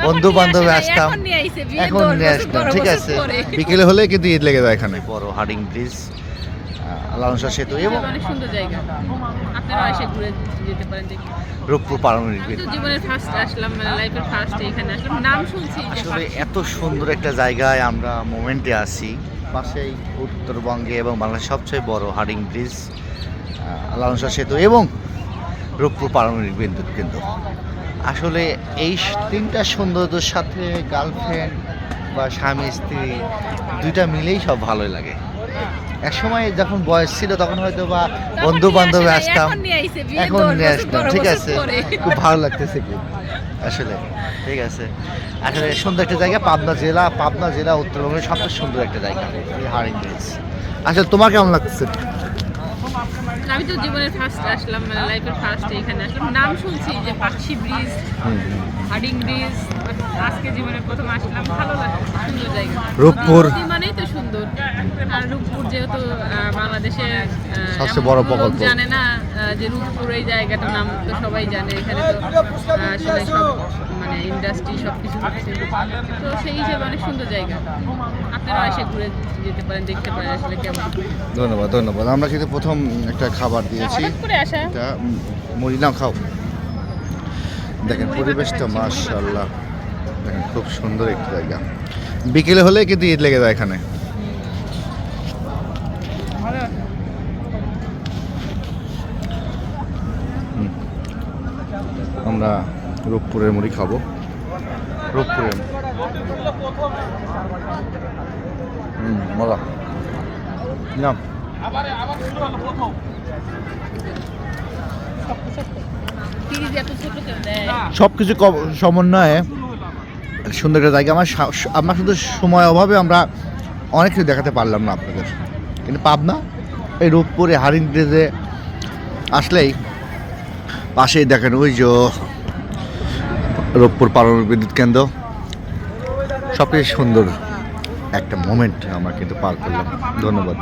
বন্ধু বান্ধব আসতাম, এখন নিয়ে আসলাম। ঠিক আছে, বিকেলে হলে কিন্তু ঈদ লেগে যায় এখানে। বড় হার্ডিং ব্রিজ, লালনশাহ সেতু এবং অনেক সুন্দর জায়গা, আপনারা এসে ঘুরে যেতে পারেন। রূপপুর পারমাণবিক আমি তো বিদ্যুৎ। জীবনের ফার্স্ট আসলাম, মানে লাইফের ফার্স্ট এখানে আসলাম, নাম শুনছি যে আসলে এত সুন্দর একটা জায়গায় আমরা মোমেন্টে আছি, পাশেই উত্তরবঙ্গে এবং বাংলাদেশের সবচেয়ে বড় হার্ডিং ব্রিজ, লালনশাহ সেতু এবং রূপপুর পারমাণবিক বিদ্যুৎ কেন্দ্র। আসলে এই তিনটা সৌন্দর্যের সাথে গার্লফ্রেন্ড বা স্বামী স্ত্রী দুইটা মিলেই সব ভালোই লাগে। এক সময় যখন বয়স ছিল তখন হয়তো বা বন্ধু বান্ধব আসতাম, এখন নিয়ে আসলাম। ঠিক আছে, খুব ভালো লাগতেছে কি আসলে। ঠিক আছে, আসলে সুন্দর একটা জায়গা, পাবনা জেলা উত্তরবঙ্গের সবচেয়ে সুন্দর একটা জায়গা এই হার্ডিং ব্রিজ। আসলে তোমার কেমন লাগতেছে? আমি তো জীবনের ফার্স্ট আসলাম, মানে লাইফের ফার্স্ট এখানে আসলাম, নাম শুনছি যে পাকশি ব্রিজ, হার্ডিং ব্রিজ, আজকে জীবনের প্রথম আসলাম, ভালো লাগছে, সুন্দর জায়গা। রূপপুর নদী মানেই তো সুন্দর, আর রূপপুর যেহেতু বাংলাদেশের সবচেয়ে বড় প্রকল্প। জানে না যে রূপপুর এই জায়গাটার নাম তো সবাই জানে, এখানে তো আসলে সব মানে ইন্ডাস্ট্রি সব কিছু হচ্ছে, তো সেই হিসেবে অনেক সুন্দর জায়গা, আপনারা এসে ঘুরে যেতে পারেন, দেখতে পারেন আসলে কেমন। ধন্যবাদ ধন্যবাদ। আমরা কিন্তু প্রথম একটা খাবার দিয়েছি, হঠাৎ করে আসা। এটা মুড়ি নাও, খাও। দেখেন পরিবেশটা মাশাআল্লাহ, দেখেন খুব সুন্দর একটা জায়গা। বিকেলে হলে কিন্তু ঈদ লেগে যায় এখানে। আমরা রূপপুরের মুড়ি খাবো, রূপপুরের মজা না। সব কিছু সমন্বয়ে সুন্দর একটা জায়গা। আমরা শুধু সময় অভাবে আমরা অনেক কিছু দেখাতে পারলাম না আপনাদের, কিন্তু পাবনা এই রূপপুরে হারিং ব্রিজে আসলেই পাশেই দেখেন ওই যে রূপপুর পারমাণবিক বিদ্যুৎ কেন্দ্র, সবচেয়ে সুন্দর একটা মোমেন্ট আমরা কিন্তু পার করলাম। ধন্যবাদ।